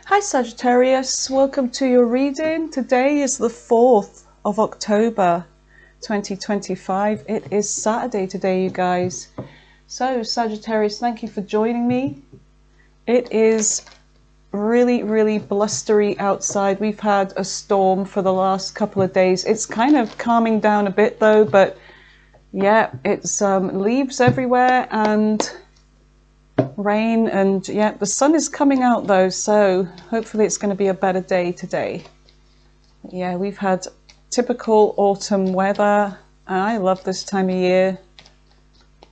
Hi Sagittarius, welcome to your reading. Today is the 4th of October 2025. It is Saturday today, you guys. So Sagittarius, thank you for joining me. It is really blustery outside. We've had a storm for the last couple of days. It's kind of calming down a bit though, but yeah, it's leaves everywhere and rain, and yeah, the sun is coming out though, so hopefully it's going to be a better day today. Yeah, we've had typical autumn weather. I love this time of year.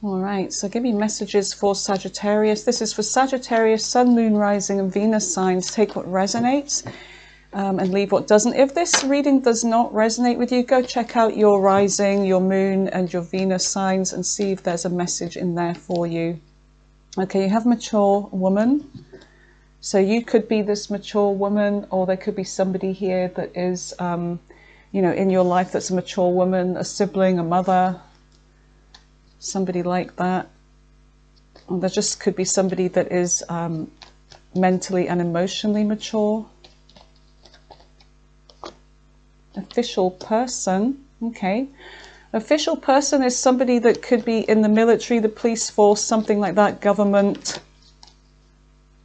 All right, so give me messages for Sagittarius. This is for Sagittarius, Sun, Moon, Rising and Venus signs. Take what resonates and leave what doesn't. If this reading does not resonate with you, go check out your Rising, your Moon and your Venus signs and see if there's a message in there for you. Okay, you have mature woman. So you could be this mature woman, or there could be somebody here that is, you know, in your life that's a mature woman, a sibling, a mother, somebody like that. Or there just could be somebody that is mentally and emotionally mature. Official person, okay. Official person is somebody that could be in the military, the police force, something like that. Government,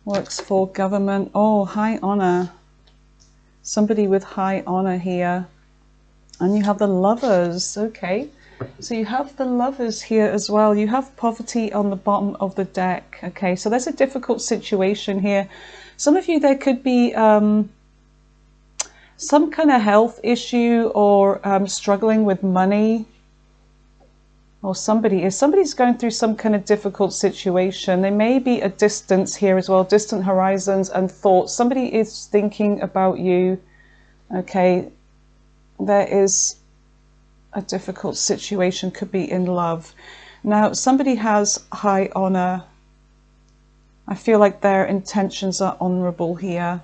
works for government. Oh, high honor. Somebody with high honor here. And you have the Lovers, okay. So you have the Lovers here as well. You have poverty on the bottom of the deck, okay. So there's a difficult situation here. Some of you, there could be some kind of health issue, or struggling with money. Or somebody's going through some kind of difficult situation. There may be a distance here as well, distant horizons and thoughts. Somebody is thinking about you. Okay, there is a difficult situation, could be in love. Now, somebody has high honor. I feel like their intentions are honorable here.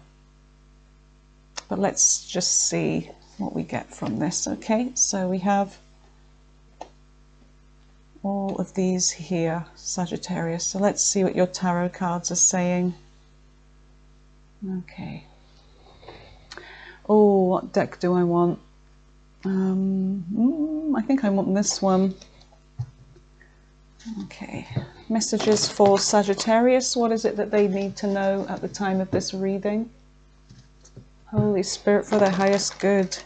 But let's just see what we get from this. Okay, so we have all of these here, Sagittarius. So let's see what your tarot cards are saying. Okay. Oh, what deck do I want? I think I want this one. Okay. Messages for Sagittarius. What is it that they need to know at the time of this reading? Holy Spirit, for their highest good.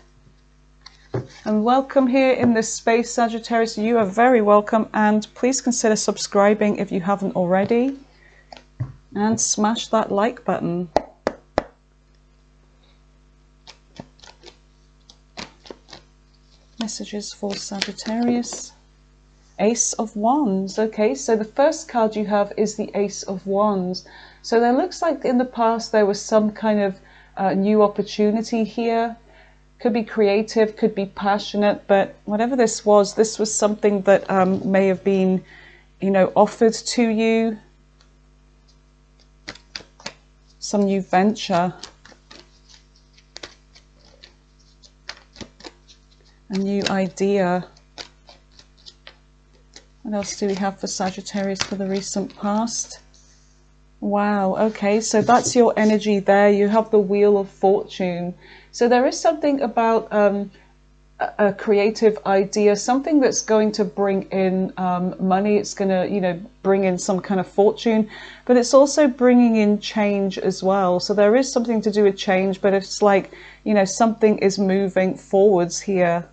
And welcome here in this space, Sagittarius. You are very welcome, and please consider subscribing if you haven't already, and smash that like button. Messages for Sagittarius. Ace of Wands. Okay, so the first card you have is the Ace of Wands. So there looks like in the past there was some kind of new opportunity here. Could be creative, could be passionate, but whatever this was something that may have been, you know, offered to you. Some new venture. A new idea. What else do we have for Sagittarius for the recent past? Wow, okay, so that's your energy there. You have the Wheel of Fortune. So there is something about a creative idea, something that's going to bring in money. It's going to, you know, bring in some kind of fortune, but it's also bringing in change as well. So there is something to do with change, but it's like, you know, something is moving forwards here.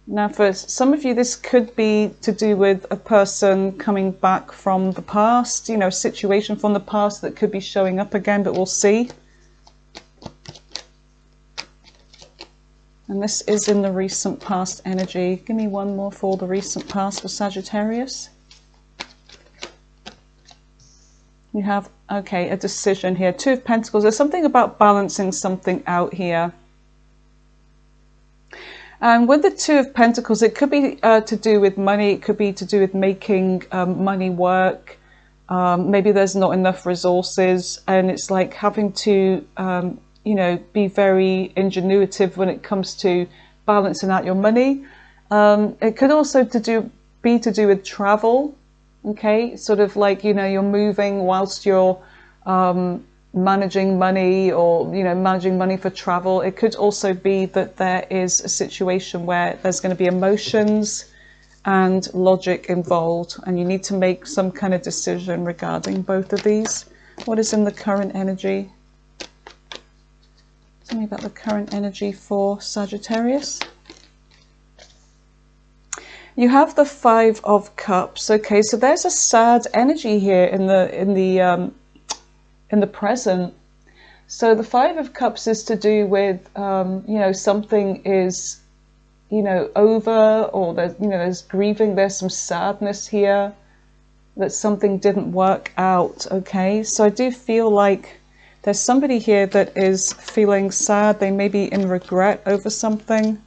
Now, for some of you, this could be to do with a person coming back from the past, you know, a situation from the past that could be showing up again, but we'll see. And this is in the recent past energy. Give me one more for the recent past for Sagittarius. You have, okay, a decision here. Two of Pentacles. There's something about balancing something out here. And with the Two of Pentacles, it could be to do with money. It could be to do with making money work. Maybe there's not enough resources, and it's like having to, you know, be very ingenuitive when it comes to balancing out your money. It could also be to do with travel. Okay, sort of like, you know, you're moving whilst you're managing money, or managing money for travel. It could also be that there is a situation where there's going to be emotions and logic involved, and you need to make some kind of decision regarding both of these. What is in the current energy? Tell me about the current energy for Sagittarius. You have the Five of Cups. Okay, so there's a sad energy here in the present. So the Five of Cups is to do with something is over, or there's grieving, there's some sadness here that something didn't work out. Okay, so I do feel like there's somebody here that is feeling sad. They may be in regret over something.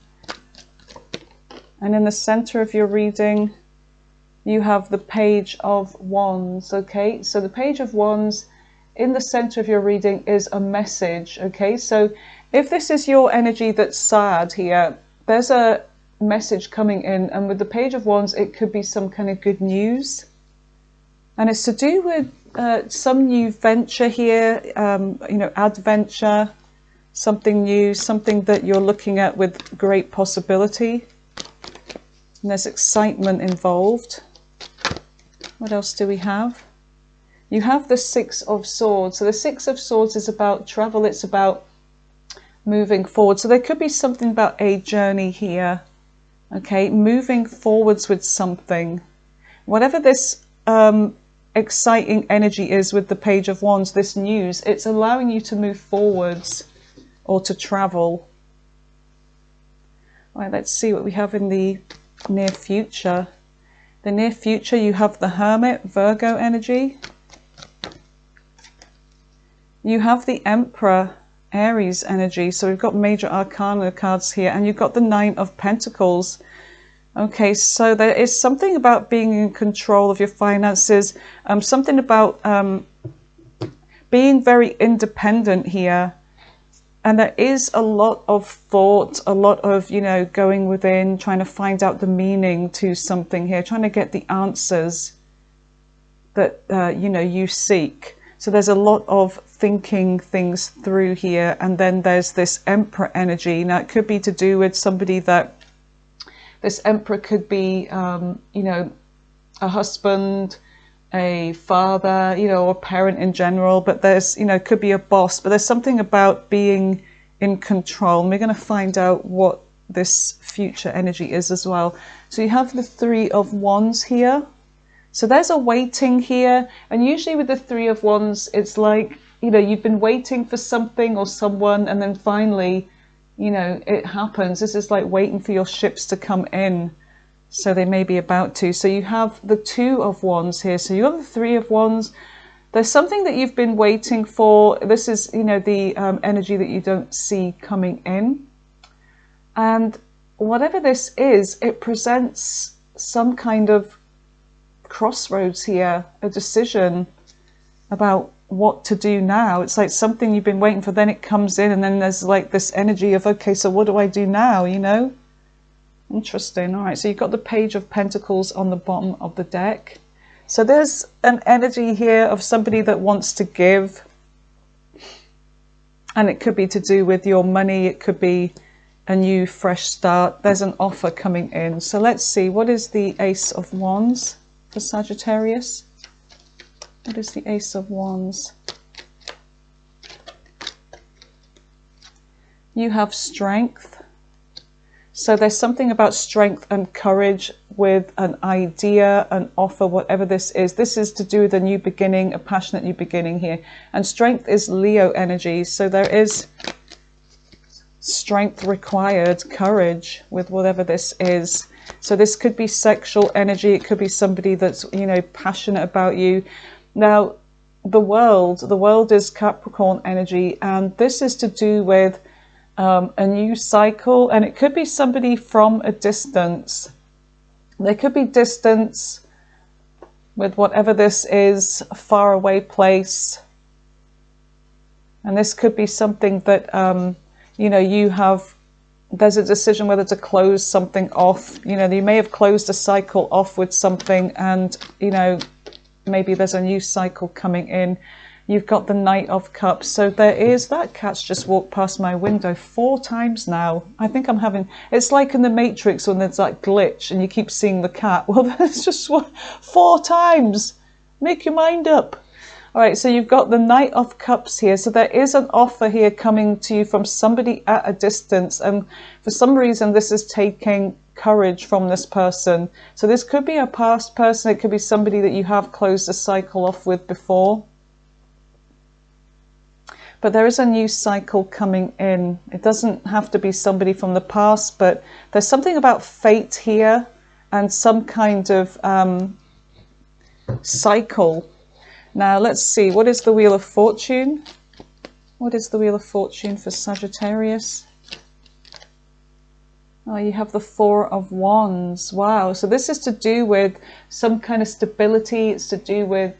And in the center of your reading, you have the Page of Wands. Okay, so the Page of Wands in the center of your reading is a message. Okay, so if this is your energy that's sad here, there's a message coming in, and with the Page of Wands, it could be some kind of good news, and it's to do with some new venture here, adventure, something new, something that you're looking at with great possibility, and there's excitement involved. What else do we have? You have the Six of Swords. So the Six of Swords is about travel, it's about moving forward. So there could be something about a journey here. Okay, moving forwards with something. Whatever this exciting energy is with the Page of Wands, this news, it's allowing you to move forwards or to travel. All right, let's see what we have in the near future. The near future, you have the Hermit, Virgo energy. You have the Emperor, Aries energy. So we've got major arcana cards here, and you've got the Nine of Pentacles. Okay, so there is something about being in control of your finances, something about being very independent here. And there is a lot of thought, a lot of, going within, trying to find out the meaning to something here, trying to get the answers that, you seek. So there's a lot of thinking things through here. And then there's this Emperor energy. Now, it could be to do with somebody that, this Emperor could be, a husband, a father, or a parent in general, but there's, could be a boss, but there's something about being in control. And we're going to find out what this future energy is as well. So you have the Three of Wands here. So there's a waiting here. And usually with the Three of Wands, it's like, you've been waiting for something or someone, and then finally, it happens. This is like waiting for your ships to come in. So they may be about to. So you have the Two of Wands here. So you have the Three of Wands. There's something that you've been waiting for. This is, the energy that you don't see coming in. And whatever this is, it presents some kind of crossroads here, a decision about what to do now. It's like something you've been waiting for, then it comes in, and then there's like this energy of, okay, so what do I do now, Interesting. All right, so you've got the Page of Pentacles on the bottom of the deck. So there's an energy here of somebody that wants to give. And it could be to do with your money. It could be a new, fresh start. There's an offer coming in. So let's see. What is the Ace of Wands for Sagittarius? What is the Ace of Wands? You have Strength. So there's something about strength and courage with an idea, an offer, whatever this is. This is to do with a new beginning, a passionate new beginning here. And strength is Leo energy. So there is strength required, courage with whatever this is. So this could be sexual energy. It could be somebody that's, passionate about you. Now, the world is Capricorn energy. And this is to do with a new cycle, and it could be somebody from a distance. There could be distance with whatever this is, a faraway place, and this could be something that there's a decision whether to close something off. You may have closed a cycle off with something, and maybe there's a new cycle coming in. You've got the Knight of Cups. So there is, that cat's just walked past my window 4 times now. I think I'm having, it's like in the Matrix when there's that glitch and you keep seeing the cat. Well, that's just 4 times. Make your mind up. All right, so you've got the Knight of Cups here. So there is an offer here coming to you from somebody at a distance. And for some reason, this is taking courage from this person. So this could be a past person. It could be somebody that you have closed a cycle off with before. But there is a new cycle coming in. It doesn't have to be somebody from the past, but there's something about fate here and some kind of cycle. Now let's see, what is the Wheel of Fortune? What is the Wheel of Fortune for Sagittarius? Oh, you have the 4 of Wands. Wow, so this is to do with some kind of stability. It's to do with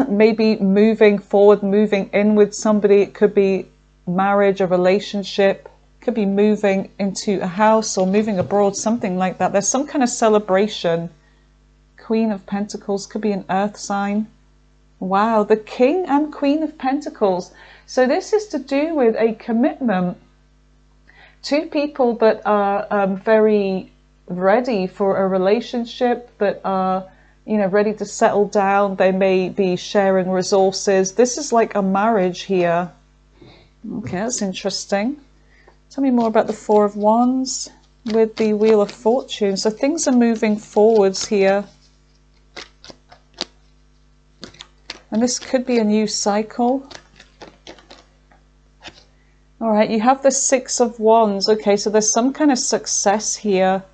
maybe moving forward, moving in with somebody. It could be marriage, a relationship. It could be moving into a house or moving abroad, something like that. There's some kind of celebration. Queen of Pentacles could be an earth sign. Wow, the King and Queen of Pentacles. So this is to do with a commitment. 2 people that are very ready for a relationship, that are, you know, ready to settle down. They may be sharing resources. This is like a marriage here. Okay, that's interesting. Tell me more about the 4 of Wands with the Wheel of Fortune. So things are moving forwards here. And this could be a new cycle. All right, you have the 6 of Wands. Okay, so there's some kind of success here.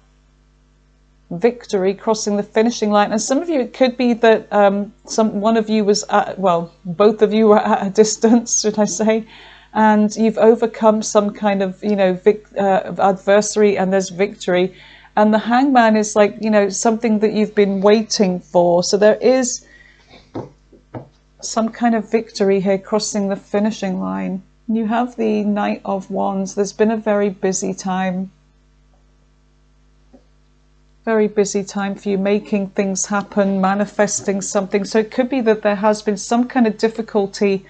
Victory, crossing the finishing line. And some of you, it could be that one of you was at, well, both of you were at a distance, should I say, and you've overcome some kind of, you know, adversary, and there's victory. And the Hangman is like, you know, something that you've been waiting for. So there is some kind of victory here, crossing the finishing line. You have the Knight of Wands. There's been a very busy time. Very busy time for you, making things happen, manifesting something. So it could be that there has been some kind of difficulty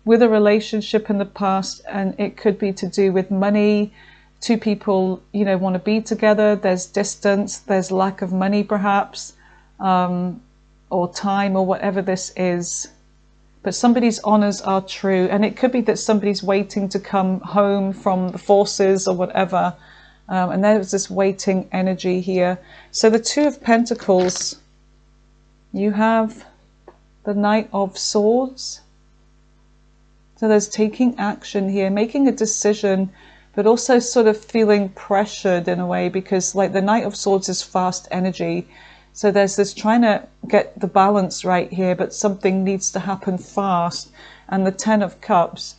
with a relationship in the past, and it could be to do with money. 2 people, you know, want to be together. There's distance, there's lack of money perhaps, or time, or whatever this is. But somebody's honors are true, and it could be that somebody's waiting to come home from the forces or whatever. And there's this waiting energy here. So the 2 of Pentacles, you have the Knight of Swords. So there's taking action here, making a decision, but also sort of feeling pressured in a way, because like the Knight of Swords is fast energy. So there's this trying to get the balance right here, but something needs to happen fast. And the 10 of Cups.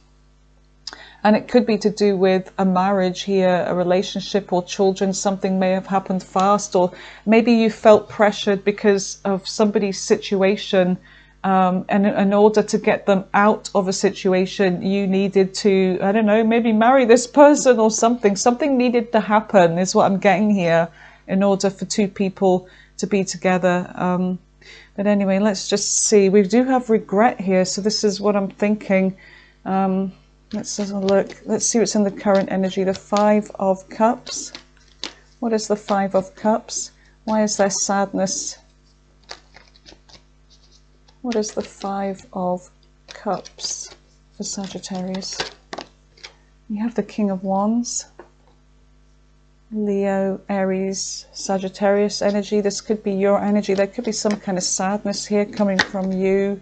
And it could be to do with a marriage here, a relationship or children. Something may have happened fast, or maybe you felt pressured because of somebody's situation. And in order to get them out of a situation, you needed to, I don't know, maybe marry this person or something. Something needed to happen is what I'm getting here in order for 2 people to be together. But anyway, let's just see. We do have regret here. So this is what I'm thinking. Let's have a look. Let's see what's in the current energy. The 5 of Cups. What is the 5 of Cups? Why is there sadness? What is the 5 of Cups for Sagittarius? You have the King of Wands. Leo, Aries, Sagittarius energy. This could be your energy. There could be some kind of sadness here coming from you.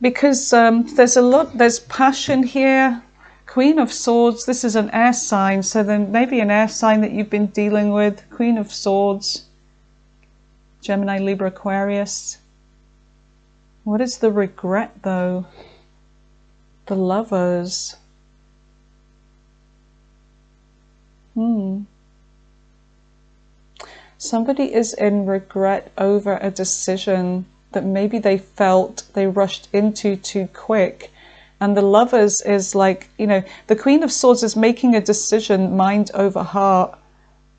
Because there's passion here. Queen of Swords, this is an air sign, so then maybe an air sign that you've been dealing with. Queen of Swords, Gemini, Libra, Aquarius. What is the regret though? The Lovers. Somebody is in regret over a decision that maybe they felt they rushed into too quick. And the Lovers is like, you know, the Queen of Swords is making a decision, mind over heart.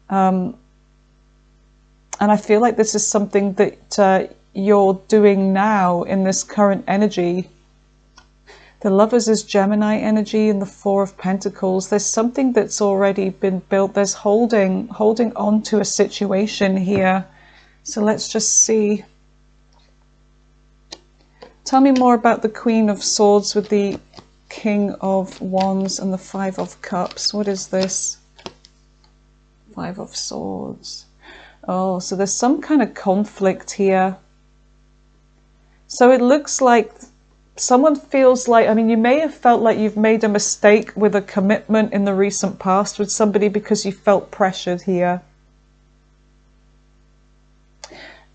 And I feel like this is something that you're doing now in this current energy. The Lovers is Gemini energy, and the Four of Pentacles. There's something that's already been built. There's holding on to a situation here. So let's just see. Tell me more about the Queen of Swords with the King of Wands and the Five of Cups. What is this? Five of Swords. Oh, so there's some kind of conflict here. So it looks like someone feels like, I mean, you may have felt like you've made a mistake with a commitment in the recent past with somebody because you felt pressured here.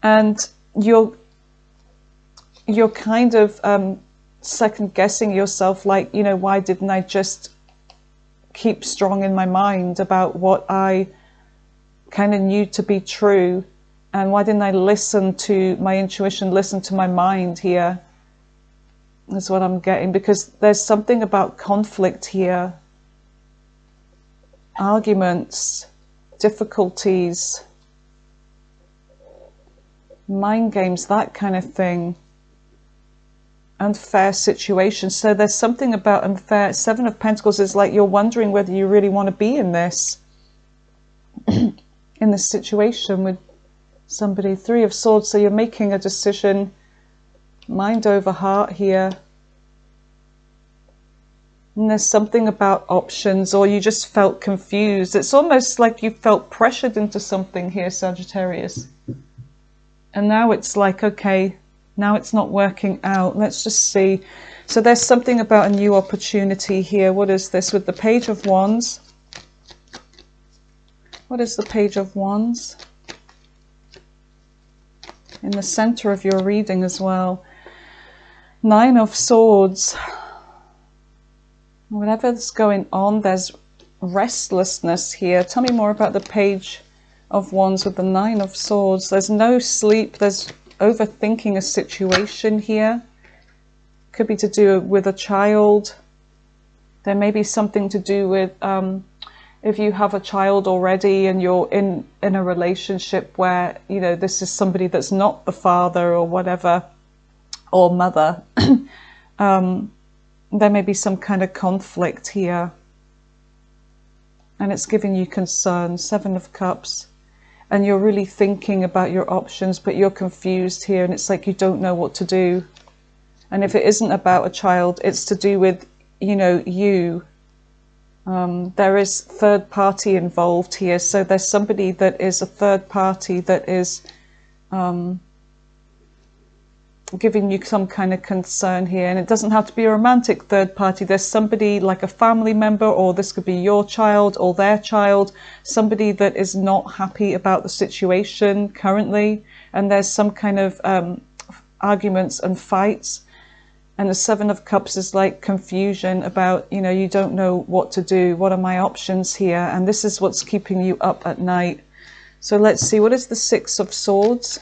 And you're kind of second guessing yourself, like, you know, why didn't I just keep strong in my mind about what I kind of knew to be true? And why didn't I listen to my intuition, listen to my mind here? That's what I'm getting, because there's something about conflict here. Arguments, difficulties, mind games, that kind of thing. Unfair situations. So there's something about unfair. Seven of Pentacles is like you're wondering whether you really want to be in this, in this situation with somebody. Three of Swords, so you're making a decision, mind over heart here. And there's something about options, or you just felt confused. It's almost like you felt pressured into something here, Sagittarius. And now it's like, okay, now it's not working out. Let's just see. So there's something about a new opportunity here. What is this with the Page of Wands? What is the Page of Wands? In the center of your reading as well. Nine of Swords. Whatever's going on, there's restlessness here. Tell me more about the Page of Wands with the Nine of Swords. There's no sleep. There's overthinking a situation here. Could be to do with a child. There may be something to do with if you have a child already and you're in a relationship where, you know, this is somebody that's not the father or whatever, or mother. There may be some kind of conflict here. And it's giving you concern. Seven of Cups. And you're really thinking about your options, but you're confused here. And it's like you don't know what to do. And if it isn't about a child, it's to do with, you know, you. There is third party involved here. So there's somebody that is a third party that is giving you some kind of concern here. And it doesn't have to be a romantic third party. There's somebody like a family member, or this could be your child or their child, somebody that is not happy about the situation currently. And there's some kind of arguments and fights. And the Seven of Cups is like confusion about, you know, you don't know what to do. What are my options here? And this is what's keeping you up at night. So let's see, what is the Six of Swords?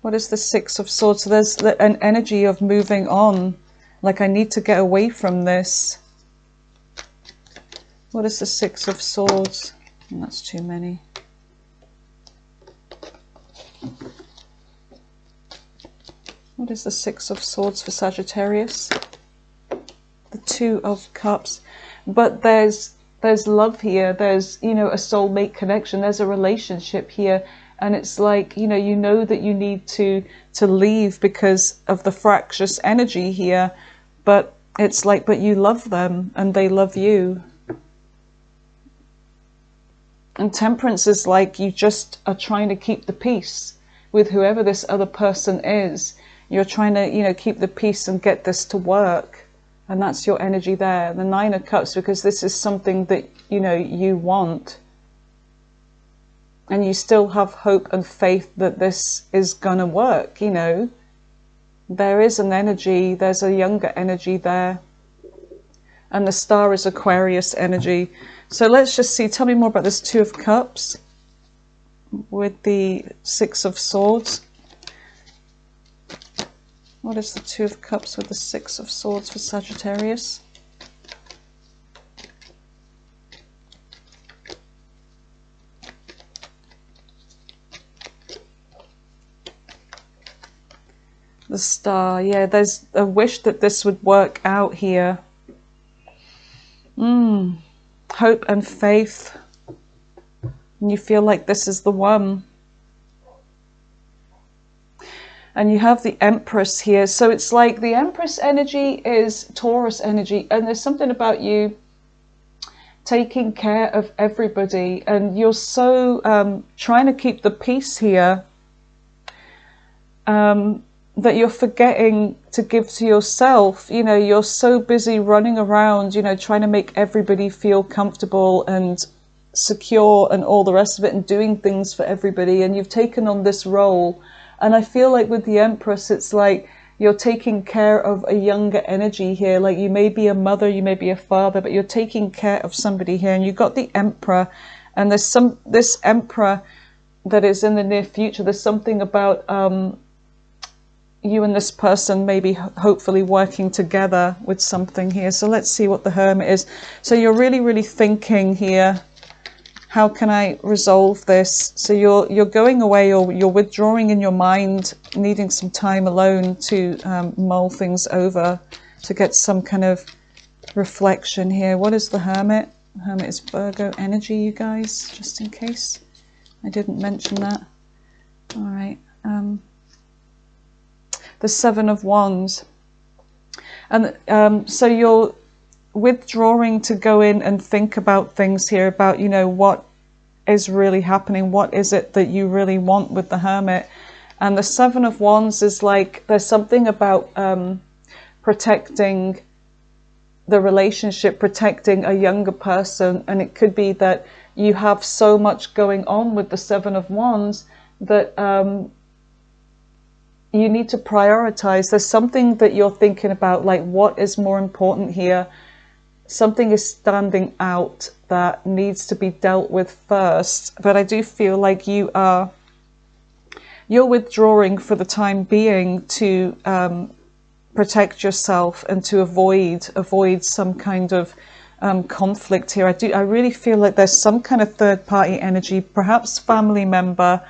What is the Six of Swords? So there's an energy of moving on. Like, I need to get away from this. What is the Six of Swords? And that's too many. What is the Six of Swords for Sagittarius? The Two of Cups. But there's love here. There's, you know, a soulmate connection. There's a relationship here. And it's like, you know that you need to leave because of the fractious energy here. But it's like, but you love them and they love you. And Temperance is like, you just are trying to keep the peace with whoever this other person is. You're trying to, you know, keep the peace and get this to work. And that's your energy there. The Nine of Cups, because this is something that, you know, you want. And you still have hope and faith that this is going to work, you know. There is an energy, there's a younger energy there. And the Star is Aquarius energy. So let's just see, tell me more about this Two of Cups with the Six of Swords. What is the Two of Cups with the Six of Swords for Sagittarius? The Star. Yeah, there's a wish that this would work out here. Hope and faith. And you feel like this is the one. And you have the Empress here. So it's like the Empress energy is Taurus energy. And there's something about you taking care of everybody. And you're so trying to keep the peace here that you're forgetting to give to yourself. You know, you're so busy running around, you know, trying to make everybody feel comfortable and secure and all the rest of it, and doing things for everybody. And you've taken on this role. And I feel like with the Empress, it's like you're taking care of a younger energy here. Like you may be a mother, you may be a father, but you're taking care of somebody here. And you've got the Emperor, and there's this Emperor that is in the near future. There's something about you and this person maybe hopefully working together with something here. So let's see what the Hermit is. So you're really, really thinking here, how can I resolve this? So you're going away, or you're withdrawing in your mind, needing some time alone to mull things over, to get some kind of reflection here. What is the Hermit? The Hermit is Virgo energy, you guys, just in case I didn't mention that. All right. The Seven of Wands. And so you're withdrawing to go in and think about things here, about, you know, what is really happening, what is it that you really want with the Hermit. And the Seven of Wands is like, there's something about protecting the relationship, protecting a younger person. And it could be that you have so much going on with the Seven of Wands that you need to prioritize. There's something that you're thinking about, like, what is more important here? Something is standing out that needs to be dealt with first. But I do feel like you're withdrawing for the time being to protect yourself and to avoid some kind of conflict here. I really feel like there's some kind of third party energy, perhaps family member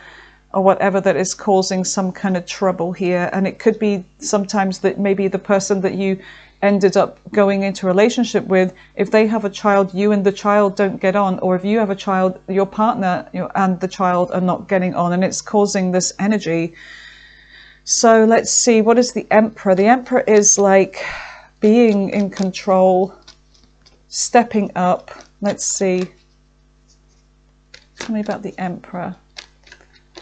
or whatever, that is causing some kind of trouble here. And it could be sometimes that maybe the person that you ended up going into a relationship with, if they have a child, you and the child don't get on, or if you have a child, your partner and the child are not getting on, and it's causing this energy. So let's see, what is the Emperor? The Emperor is like being in control, stepping up. Let's see, tell me about the Emperor.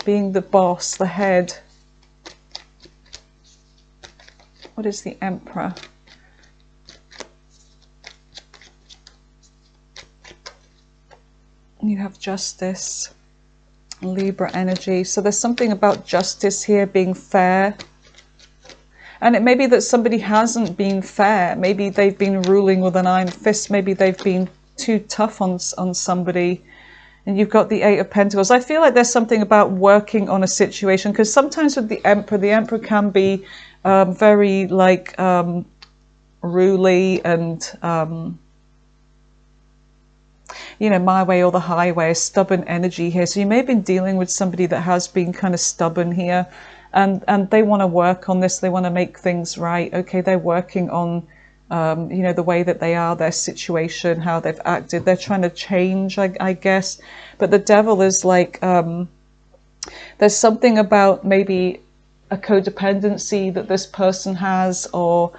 Being the boss, the head. What is the Emperor? You have Justice, Libra energy. So there's something about justice here, being fair. And it may be that somebody hasn't been fair. Maybe they've been ruling with an iron fist. Maybe they've been too tough on somebody. And you've got the Eight of Pentacles. I feel like there's something about working on a situation, because sometimes with the Emperor can be very like ruly and you know, my way or the highway, a stubborn energy here. So you may have been dealing with somebody that has been kind of stubborn here, and they want to work on this. They want to make things right. Okay, they're working on you know, the way that they are, their situation, how they've acted. They're trying to change, I guess. But the Devil is like, there's something about maybe a codependency that this person has, or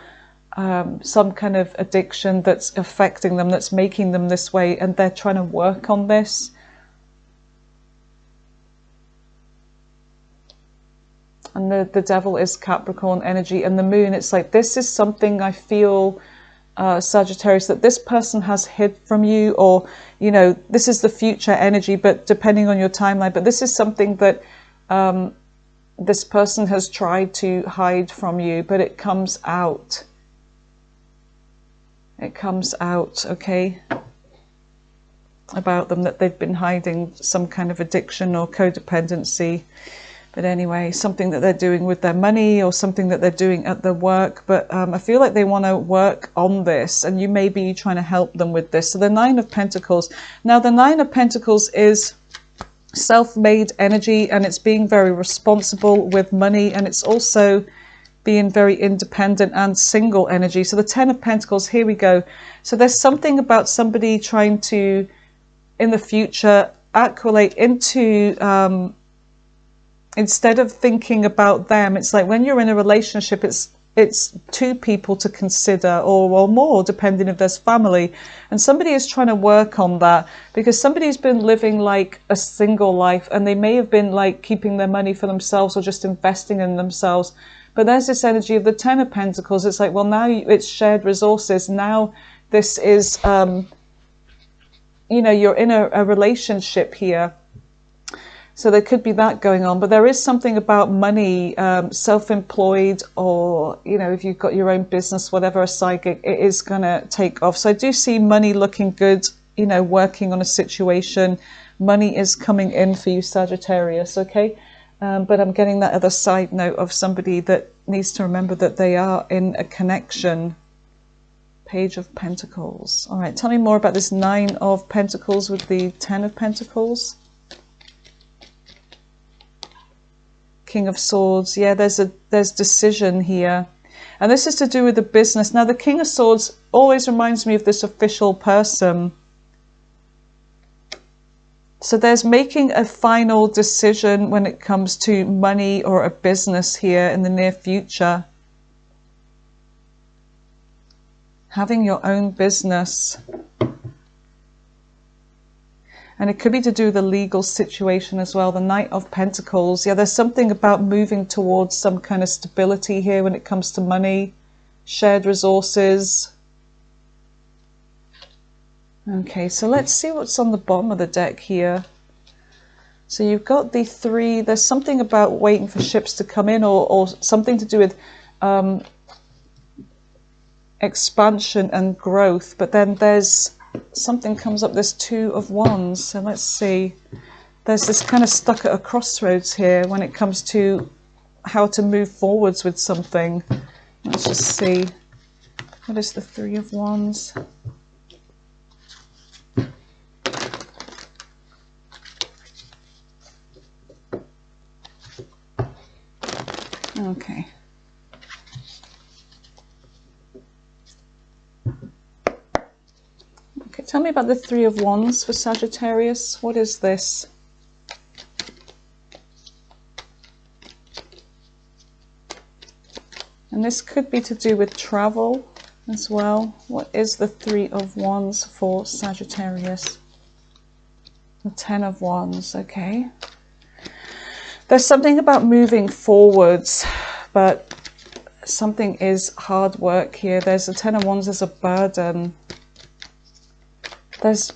some kind of addiction that's affecting them, that's making them this way, and they're trying to work on this. And the Devil is Capricorn energy, and the Moon, it's like, this is something I feel, Sagittarius, that this person has hid from you, or, you know, this is the future energy, but depending on your timeline, but this is something that this person has tried to hide from you, but it comes out. It comes out, okay, about them, that they've been hiding some kind of addiction or codependency. But anyway, something that they're doing with their money, or something that they're doing at their work. But I feel like they want to work on this, and you may be trying to help them with this. So the Nine of Pentacles. Now the Nine of Pentacles is self-made energy, and it's being very responsible with money, and it's also being very independent and single energy. So the Ten of Pentacles, here we go. So there's something about somebody trying to, in the future, acquire into, instead of thinking about them, it's like when you're in a relationship, it's two people to consider, or more, depending if there's family. And somebody is trying to work on that, because somebody's been living like a single life, and they may have been like keeping their money for themselves or just investing in themselves. But there's this energy of the Ten of Pentacles. It's like, well, now it's shared resources. Now this is, you know, you're in a relationship here. So there could be that going on. But there is something about money, self-employed, or, you know, if you've got your own business, whatever, a side gig, it is going to take off. So I do see money looking good, you know, working on a situation. Money is coming in for you, Sagittarius, okay? But I'm getting that other side note of somebody that needs to remember that they are in a connection. Page of Pentacles. All right, tell me more about this Nine of Pentacles with the Ten of Pentacles. King of Swords. Yeah, there's decision here. And this is to do with the business. Now, the King of Swords always reminds me of this official person. So there's making a final decision when it comes to money or a business here in the near future. Having your own business. And it could be to do with a legal situation as well. The Knight of Pentacles. Yeah, there's something about moving towards some kind of stability here when it comes to money, shared resources. Okay, so let's see what's on the bottom of the deck here. So you've got the three. There's something about waiting for ships to come in, or something to do with expansion and growth. But then there's something comes up, this Two of Wands. So let's see. There's this kind of stuck at a crossroads here when it comes to how to move forwards with something. Let's just see. What is the Three of Wands? Okay. Okay, tell me about the Three of Wands for Sagittarius. What is this? And this could be to do with travel as well. What is the Three of Wands for Sagittarius? The Ten of Wands, okay. There's something about moving forwards, but something is hard work here. There's a Ten of Wands, there's a burden. There's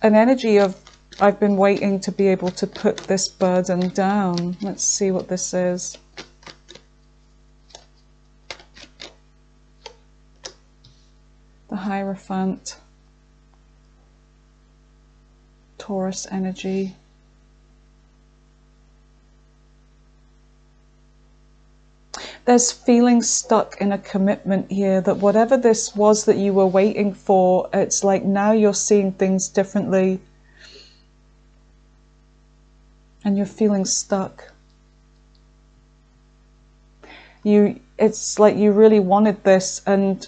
an energy of, I've been waiting to be able to put this burden down. Let's see what this is. The Hierophant. Taurus energy. There's feeling stuck in a commitment here, that whatever this was that you were waiting for, it's like now you're seeing things differently and you're feeling stuck. It's like you really wanted this, and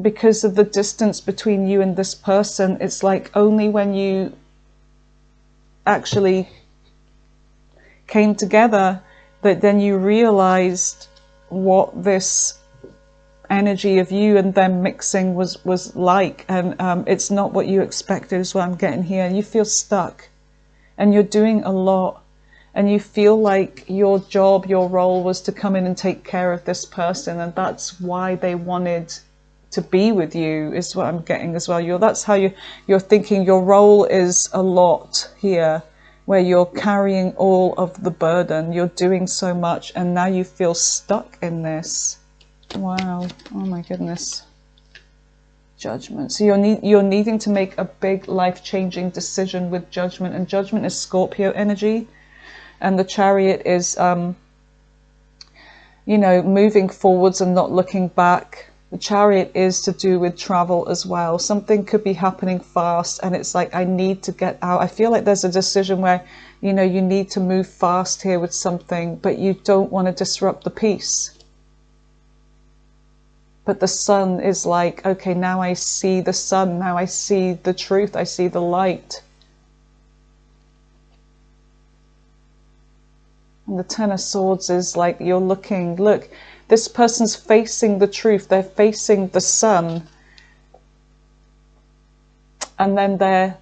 because of the distance between you and this person, it's like only when you actually came together that then you realized what this energy of you and them mixing was like. And it's not what you expected is what I'm getting here. And you feel stuck and you're doing a lot, and you feel like your job, your role was to come in and take care of this person, and that's why they wanted to be with you, is what I'm getting as well. That's how you're thinking. Your role is a lot here, where you're carrying all of the burden. You're doing so much, and now you feel stuck in this. Wow. Oh my goodness. Judgment. So you're needing to make a big life-changing decision with Judgment, and Judgment is Scorpio energy, and the Chariot is you know, moving forwards and not looking back. The Chariot is to do with travel as well. Something could be happening fast, and it's like, I need to get out. I feel like there's a decision where, you know, you need to move fast here with something, but you don't want to disrupt the peace. But the Sun is like, okay, now I see the sun. Now I see the truth. I see the light. And the Ten of Swords is like, you're looking, look, this person's facing the truth. They're facing the sun. And then they're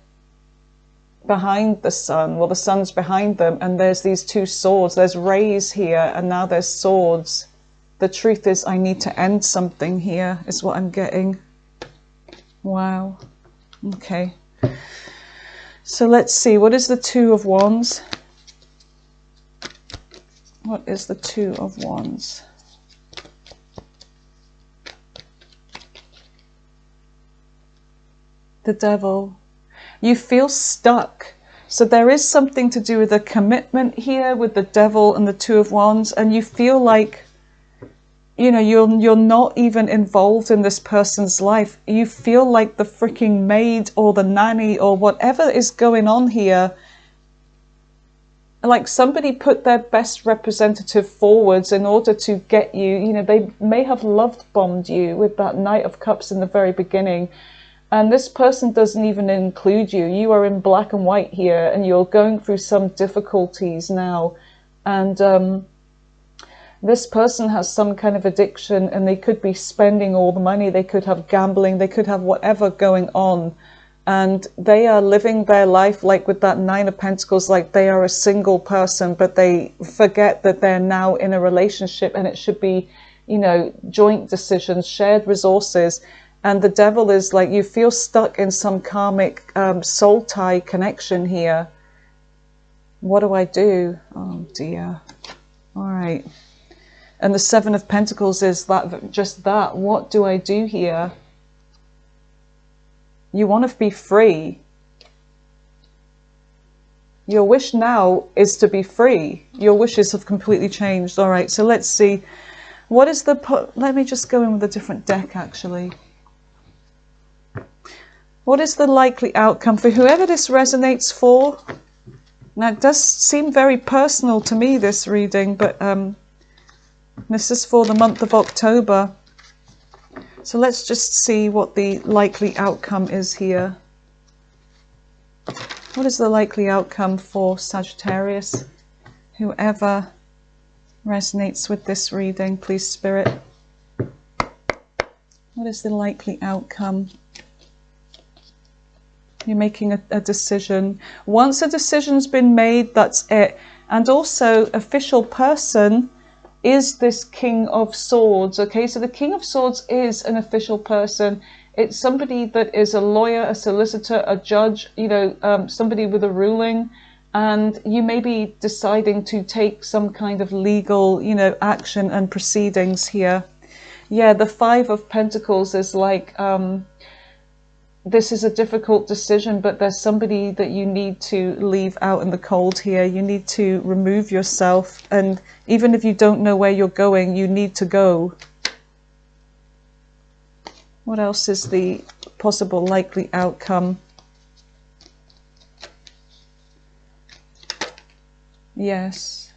behind the sun. Well, the sun's behind them. And there's these two swords. There's rays here, and now there's swords. The truth is, I need to end something here, is what I'm getting. Wow. Okay. So let's see. What is the Two of Wands? What is the Two of Wands? The Devil. You feel stuck. So there is something to do with a commitment here with the Devil and the Two of Wands, and you feel like, you know, you're not even involved in this person's life. You feel like the freaking maid or the nanny or whatever is going on here. Like somebody put their best representative forwards in order to get you. You know, they may have love bombed you with that Knight of Cups in the very beginning. And this person doesn't even include you. You are in black and white here, and you're going through some difficulties now. And this person has some kind of addiction, and they could be spending all the money. They could have gambling. They could have whatever going on. And they are living their life like with that Nine of Pentacles, like they are a single person, but they forget that they're now in a relationship, and it should be, you know, joint decisions, shared resources. And the Devil is like, you feel stuck in some karmic soul tie connection here. What do I do? Oh dear. All right. And the Seven of Pentacles is that, just that. What do I do here? You want to be free. Your wish now is to be free. Your wishes have completely changed. All right, so let's see. What is the... Let me just go in with a different deck, actually. What is the likely outcome for whoever this resonates for? Now, it does seem very personal to me, this reading, but this is for the month of October. So let's just see what the likely outcome is here. What is the likely outcome for Sagittarius? Whoever resonates with this reading, please, Spirit. What is the likely outcome? You're making a decision. Once a decision's been made, that's it. And also, official person is this King of Swords. Okay, so the King of Swords is an official person. It's somebody that is a lawyer, a solicitor, a judge, you know, somebody with a ruling. And you may be deciding to take some kind of legal, you know, action and proceedings here. Yeah, the Five of Pentacles is like... this is a difficult decision, but there's somebody that you need to leave out in the cold here. You need to remove yourself, and even if you don't know where you're going, you need to go. What else is the possible likely outcome? Yes.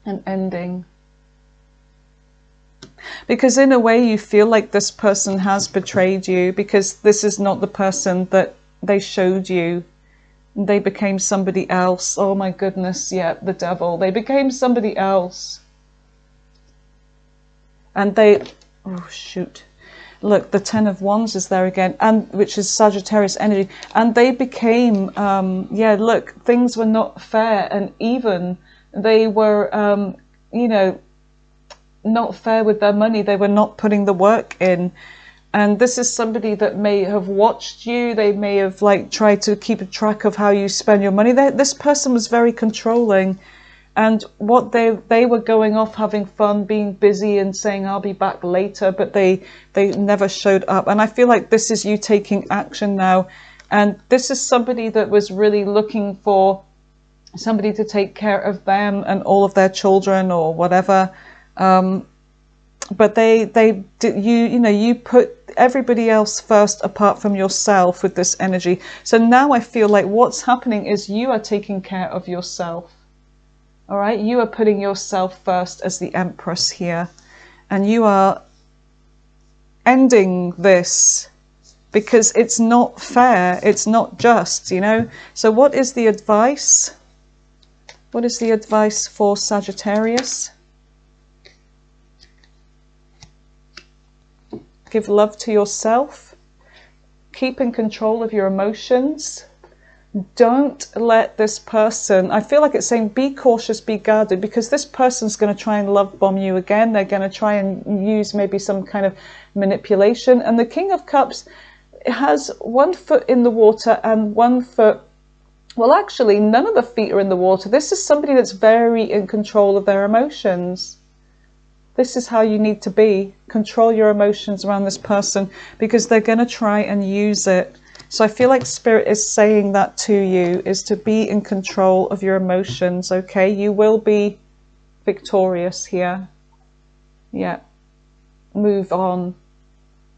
An ending. Because in a way you feel like this person has betrayed you, because this is not the person that they showed you. They became somebody else. Oh my goodness, yeah, the Devil. They became somebody else. And they... Oh, shoot. Look, the Ten of Wands is there again, and which is Sagittarius energy. And they became... yeah, look, things were not fair and even. They were, you know... not fair with their money. They were not putting the work in. And this is somebody that may have watched you. They may have like tried to keep a track of how you spend your money. This person was very controlling, and what they were going off having fun, being busy and saying I'll be back later, but they never showed up. And I feel like this is you taking action now, and this is somebody that was really looking for somebody to take care of them and all of their children or whatever. but you put everybody else first apart from yourself with this energy. So now I feel like what's happening is you are taking care of yourself. All right, you are putting yourself first as the Empress here, and you are ending this because it's not fair, it's not just, So what is the advice? What is the advice for Sagittarius? Give love to yourself. Keep in control of your emotions. Don't let this person, I feel like it's saying be cautious, be guarded, because this person's going to try and love bomb you again. They're going to try and use maybe some kind of manipulation. And the King of Cups has 1 foot in the water and 1 foot, well, actually, none of the feet are in the water. This is somebody that's very in control of their emotions. This is how you need to be. Control your emotions around this person, because they're going to try and use it. So I feel like Spirit is saying that to you, is to be in control of your emotions, okay? You will be victorious here. Yeah. Move on.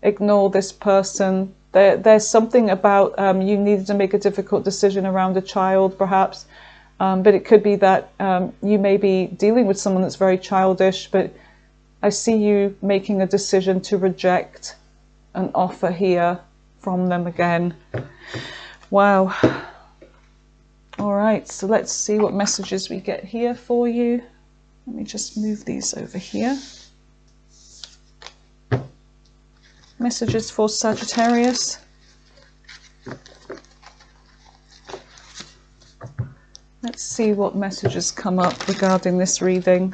Ignore this person. There's something about you needed to make a difficult decision around a child, perhaps. But it could be that you may be dealing with someone that's very childish, but I see you making a decision to reject an offer here from them again. Wow. All right, so let's see what messages we get here for you. Let me just move these over here. Messages for Sagittarius. Let's see what messages come up regarding this reading.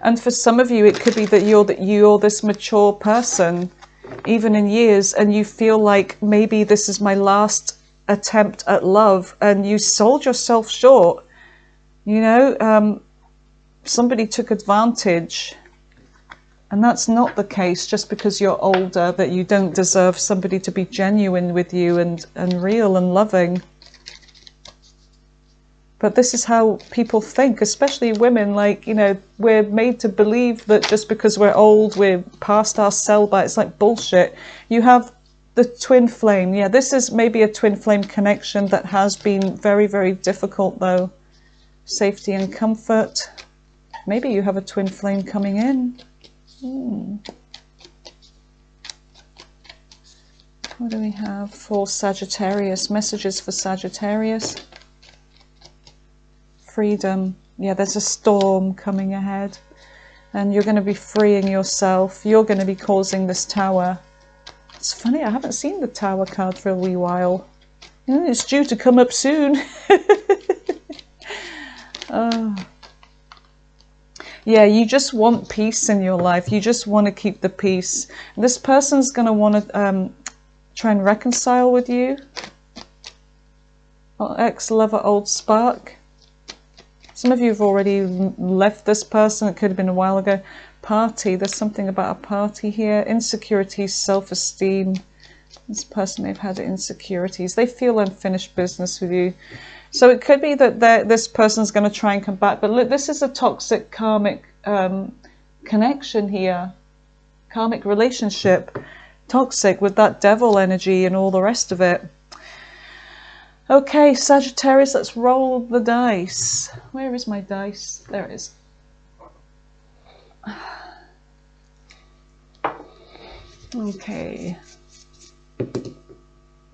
And for some of you, it could be that you're this mature person, even in years, and you feel like maybe this is my last attempt at love, and you sold yourself short. Somebody took advantage, and that's not the case. Just because you're older, that you don't deserve somebody to be genuine with you and real and loving. But this is how people think, especially women. Like, we're made to believe that just because we're old, we're past our sell-by. It's like bullshit. You have the twin flame. Yeah, this is maybe a twin flame connection that has been very, very difficult, though. Safety and comfort. Maybe you have a twin flame coming in. What do we have for Sagittarius? Messages for Sagittarius. Freedom. Yeah, there's a storm coming ahead, and you're going to be freeing yourself. You're going to be causing this tower. It's funny, I haven't seen the tower card for a wee while. It's due to come up soon. Yeah, you just want peace in your life. You just want to keep the peace. This person's going to want to try and reconcile with you. Ex-lover, old spark. Some of you have already left this person. It could have been a while ago. Party. There's something about a party here. Insecurities, self-esteem. This person, they've had insecurities. They feel unfinished business with you. So it could be that this person's going to try and come back. But look, this is a toxic karmic connection here. Karmic relationship. Toxic with that devil energy and all the rest of it. Okay, Sagittarius, let's roll the dice. Where is my dice? There it is. Okay.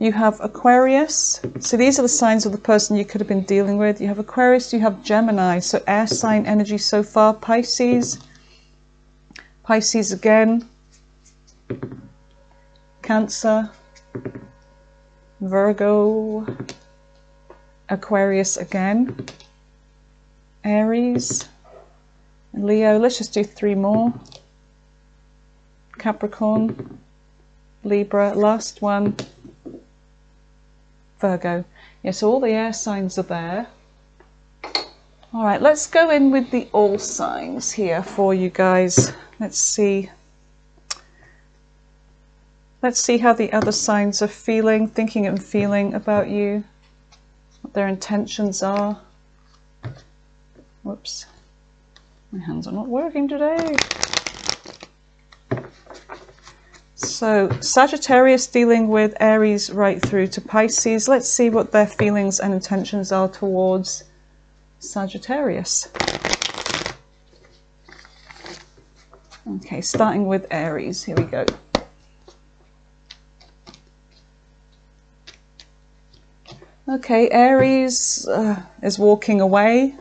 You have Aquarius. So these are the signs of the person you could have been dealing with. You have Aquarius, you have Gemini. So air sign energy so far. Pisces. Pisces again. Cancer. Virgo. Aquarius again. Aries. Leo. Let's just do 3 more. Capricorn. Libra. Last one. Virgo. Yeah, so all the air signs are there. All right, let's go in with the all signs here for you guys. Let's see. Let's see how the other signs are feeling, thinking and feeling about you, what their intentions are. Whoops. My hands are not working today. So Sagittarius dealing with Aries right through to Pisces. Let's see what their feelings and intentions are towards Sagittarius. Okay, starting with Aries. Here we go. Okay, Aries is walking away.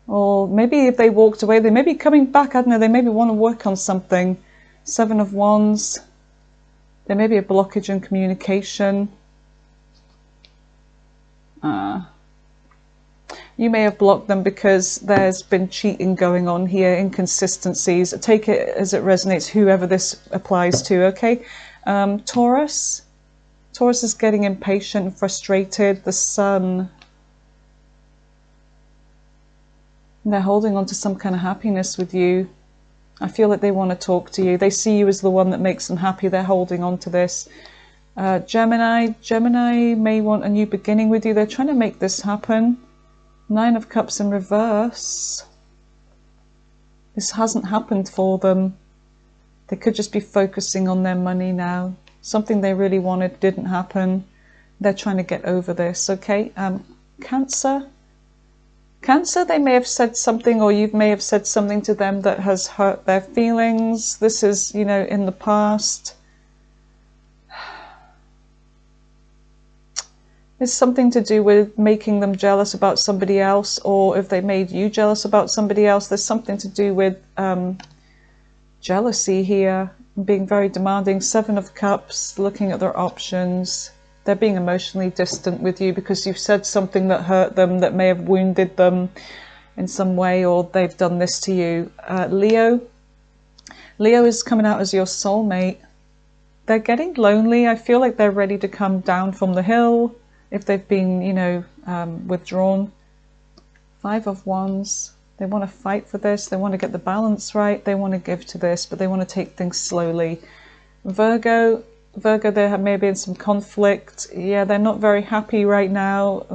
Or maybe if they walked away, they may be coming back. I don't know, they maybe want to work on something. Seven of Wands. There may be a blockage in communication. You may have blocked them because there's been cheating going on here, inconsistencies. Take it as it resonates, whoever this applies to, okay? Taurus. Taurus is getting impatient and frustrated. The Sun. They're holding on to some kind of happiness with you. I feel like they want to talk to you. They see you as the one that makes them happy. They're holding on to this. Gemini. Gemini may want a new beginning with you. They're trying to make this happen. Nine of Cups in reverse. This hasn't happened for them. They could just be focusing on their money now. Something they really wanted didn't happen. They're trying to get over this, okay? Cancer. Cancer, they may have said something, or you may have said something to them that has hurt their feelings. This is, you know, in the past. It's something to do with making them jealous about somebody else, or if they made you jealous about somebody else. There's something to do with jealousy here, being very demanding. Seven of Cups, looking at their options. They're being emotionally distant with you because you've said something that hurt them, that may have wounded them in some way, or they've done this to you. Leo. Leo is coming out as your soulmate. They're getting lonely. I feel like they're ready to come down from the hill if they've been, you know, withdrawn. Five of Wands. They want to fight for this. They want to get the balance right. They want to give to this, but they want to take things slowly. Virgo. Virgo, there may have been some conflict. Yeah, they're not very happy right now.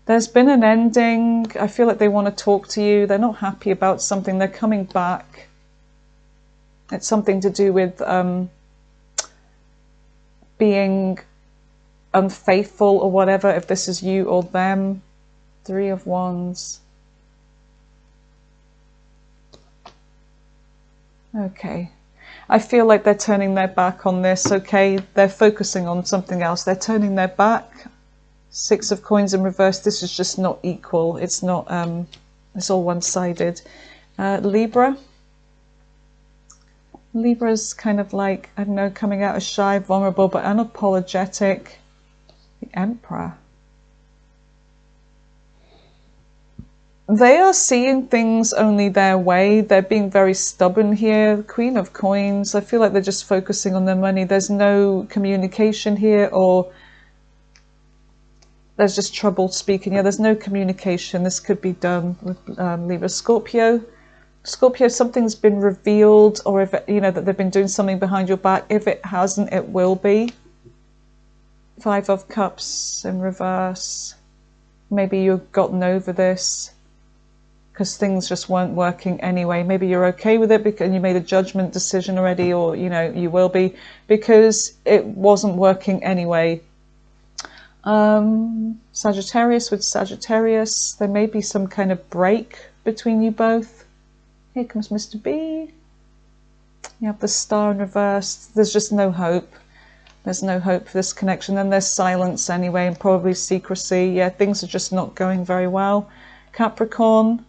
There's been an ending. I feel like they want to talk to you. They're not happy about something. They're coming back. It's something to do with being unfaithful or whatever, if this is you or them. Three of Wands. Okay. I feel like they're turning their back on this, okay? They're focusing on something else. They're turning their back. Six of Coins in reverse. This is just not equal. It's not, it's all one-sided. Libra. Libra's kind of like, I don't know, coming out as shy, vulnerable, but unapologetic. The Emperor. They are seeing things only their way. They're being very stubborn here. Queen of Coins. I feel like they're just focusing on their money. There's no communication here, or there's just trouble speaking. Yeah, there's no communication. This could be done with Libra. Scorpio. Scorpio, something's been revealed, or if it, you know, that they've been doing something behind your back. If it hasn't, it will be. Five of Cups in reverse. Maybe you've gotten over this because things just weren't working anyway. Maybe you're okay with it because you made a judgment decision already, or, you know, you will be, because it wasn't working anyway. Sagittarius with Sagittarius. There may be some kind of break between you both. Here comes Mr. B. You have the Star in reverse. There's just no hope. There's no hope for this connection. Then there's silence anyway, and probably secrecy. Yeah, things are just not going very well. Capricorn.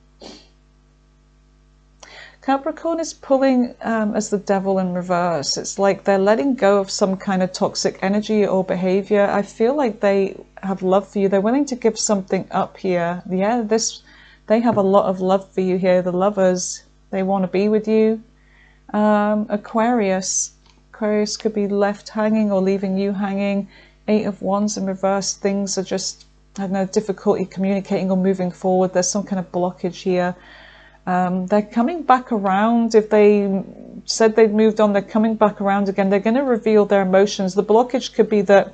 Capricorn is pulling as the Devil in reverse. It's like they're letting go of some kind of toxic energy or behavior. I feel like they have love for you. They're willing to give something up here. Yeah, they have a lot of love for you here. The Lovers, they want to be with you. Aquarius. Aquarius could be left hanging or leaving you hanging. Eight of Wands in reverse. Things are just, I don't know, difficulty communicating or moving forward. There's some kind of blockage here. They're coming back around. If they said they'd moved on, they're coming back around again. They're going to reveal their emotions. The blockage could be that,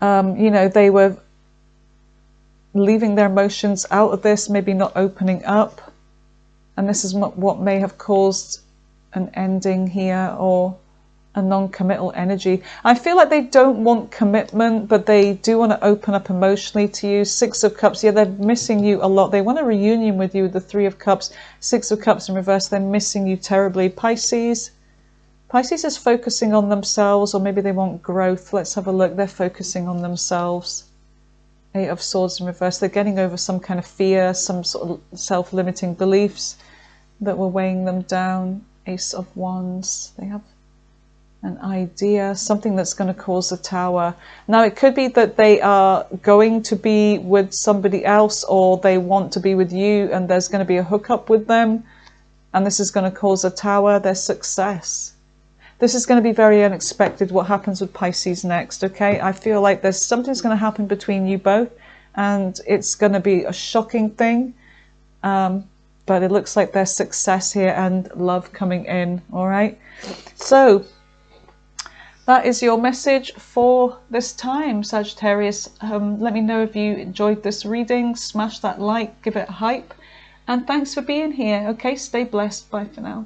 you know, they were leaving their emotions out of this, maybe not opening up. And this is what may have caused an ending here, or a non-committal energy. I feel like they don't want commitment, but they do want to open up emotionally to you. Six of Cups, yeah, they're missing you a lot. They want a reunion with you, the Three of Cups. Six of Cups in reverse, they're missing you terribly. Pisces is focusing on themselves, or maybe they want growth. Let's have a look. They're focusing on themselves. Eight of Swords in reverse, they're getting over some kind of fear, some sort of self-limiting beliefs that were weighing them down. Ace of Wands, they have an idea, something that's going to cause a tower. Now, it could be that they are going to be with somebody else, or they want to be with you, and there's going to be a hookup with them, and this is going to cause a tower. Their success. This is going to be very unexpected, what happens with Pisces next, okay? I feel like there's something's going to happen between you both, and it's going to be a shocking thing, but it looks like there's success here and love coming in, all right? So that is your message for this time, Sagittarius. Let me know if you enjoyed this reading. Smash that like, give it a hype. And thanks for being here. Okay, stay blessed. Bye for now.